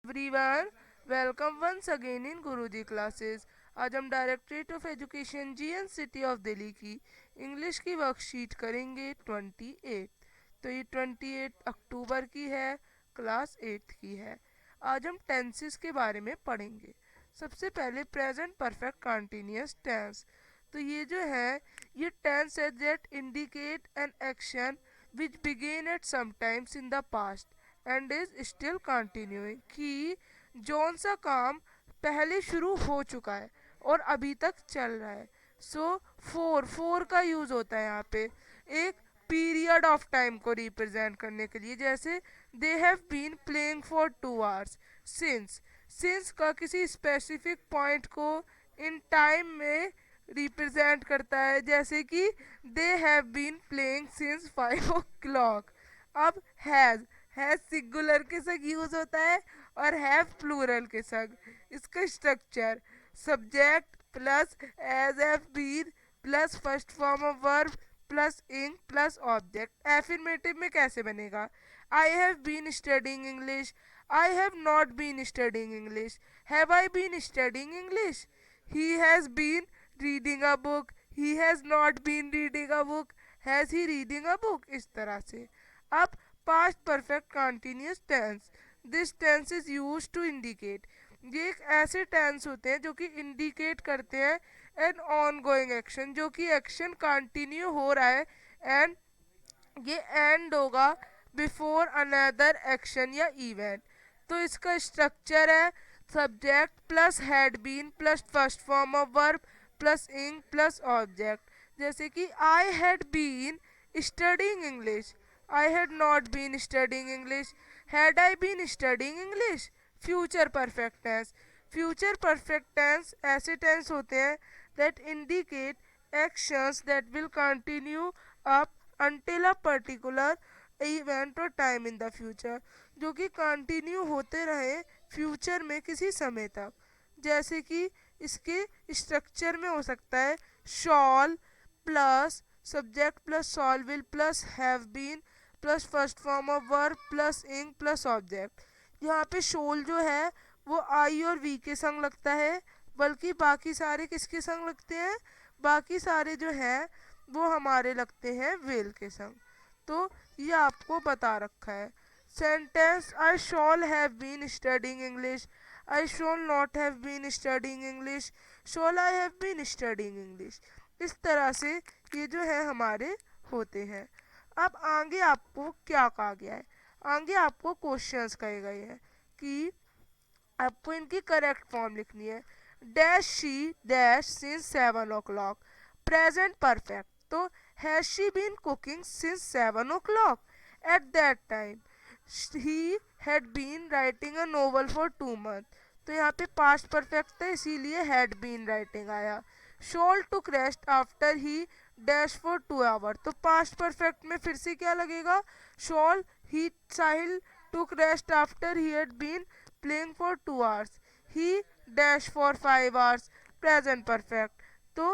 Everyone, welcome once again in Guruji classes. आज हम directorate of education GN city of Delhi की English की worksheet करेंगे 28। तो ये 28 अक्टूबर की है, क्लास 8 की है। आज हम टेंसेस के बारे में पढ़ेंगे। सबसे पहले प्रेजेंट परफेक्ट कंटिन्यूअस टेंस। तो ये जो है, ये टेंस है that indicate an action which begin eight sometimes in the past and is still continuing, कि जौन सा काम पहले शुरू हो चुका है और अभी तक चल रहा है। सो फोर फोर का यूज होता है यहाँ पे एक पीरियड ऑफ टाइम को रिप्रेजेंट करने के लिए। जैसे they have been playing for 2 hours. Since since का किसी स्पेसिफिक पॉइंट को इन टाइम में रिप्रेजेंट करता है, जैसे कि they have been playing since 5 o'clock। अब हैज सिंगुलर के संग यूज होता है और हैव प्लूरल के संग। इसका structure subject plus has have been plus first form of verb plus ing plus object. Affirmative में कैसे बनेगा? I have been studying English, I have not been studying English, have I been studying English, he has been reading a book, he has not been reading a book, has he reading a book. इस तरह से। अब past perfect continuous tense. This tense is use to indicate, ये एक ऐसे tense होते हैं जो कि इंडिकेट करते हैं एन ऑन गोइंग एक्शन, जो कि एक्शन कंटिन्यू हो रहा है एंड ये एंड होगा बिफोर अनदर एक्शन या इवेंट। तो इसका स्ट्रक्चर है subject plus had been plus first form of verb plus ing plus object. जैसे कि I had been studying English, I had not been studying English, had I been studying English. Future perfect tense. Future perfect tense ऐसे tense होते हैं that indicate actions that will continue up until a particular event or time in the future, जो कि continue होते रहे future में किसी समय तक। जैसे कि इसके स्ट्रक्चर में हो सकता है shall plus subject plus shall will plus have been plus first form of verb plus ing plus object. यहाँ पे शोल जो है वो आई और वी के संग लगता है, बल्कि बाकी सारे किसके संग लगते हैं? बाकी सारे जो हैं वो हमारे लगते हैं विल के संग। तो ये आपको बता रखा है। Sentence I shall have been studying English, I shall not have been studying English, shall I have been studying English. इस तरह से ये जो है हमारे होते हैं। अब आगे आपको क्या कहा गया है? आगे आपको क्वेश्चंस कहे गए हैं कि आपको इनकी करेक्ट फॉर्म लिखनी है। Dash she dash since 7 o'clock। Present perfect. तो has she been cooking since 7 o'clock? At that time he had been writing a novel for 2 months। तो यहाँ पे पास्ट परफेक्ट है, इसीलिए हैड बीन राइटिंग आया। शोल took rest after he dash for 2 hours। तो past perfect में फिर से क्या लगेगा? शोल he Sahil took rest after he had been playing for 2 hours। He dash for 5 hours। Present perfect। तो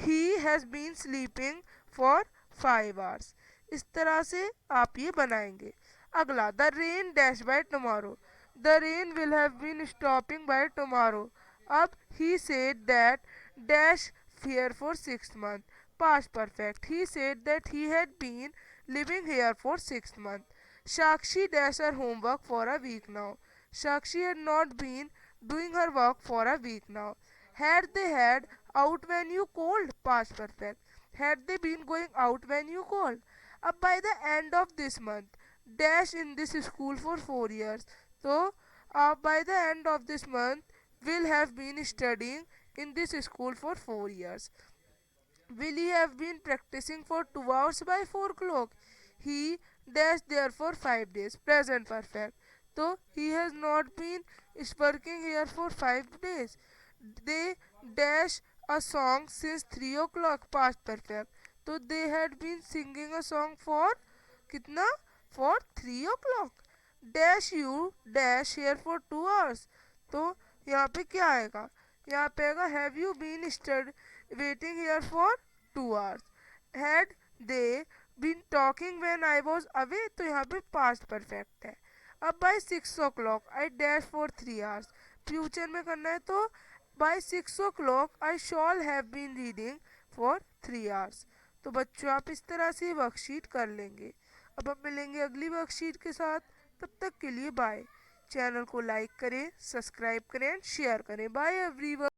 he has been sleeping for 5 hours। इस तरह से आप ये बनाएंगे। अगला the rain dash by tomorrow. The rain will have been stopping by tomorrow. अब he said that dash here for 6 months। Past perfect। He said that he had been living here for 6 months। Shakshi dash her homework for a week now। Shakshi had not been doing her work for a week now। Had they had out when you called? Past perfect। Had they been going out when you called? Up by the end of this month dash in this school for 4 years। So by the end of this month will have been studying in this school for 4 years। Will he have been practicing for 2 hours by 4 o'clock? He dash there for 5 days। Present perfect। So he has not been is working here for 5 days। They dash a song since 3 o'clock। Past perfect। तो they had been singing a song for कितना? For 3 o'clock। Dash you dash here for 2 hours। तो यहाँ पे क्या आएगा? यहाँ पे आएगा have you been stud waiting here for 2 hours। Had they been talking when I was away. तो यहाँ पे पास्ट परफेक्ट है। अब by 6 o'clock I dash for 3 hours, future में करना है तो by 6 o'clock I shall have been reading for 3 hours। तो बच्चों आप इस तरह से वर्कशीट कर लेंगे। अब हम मिलेंगे अगली वर्कशीट के साथ, तब तक के लिए बाय। चैनल को लाइक करें, सब्सक्राइब करें एंड शेयर करें। Bye everyone.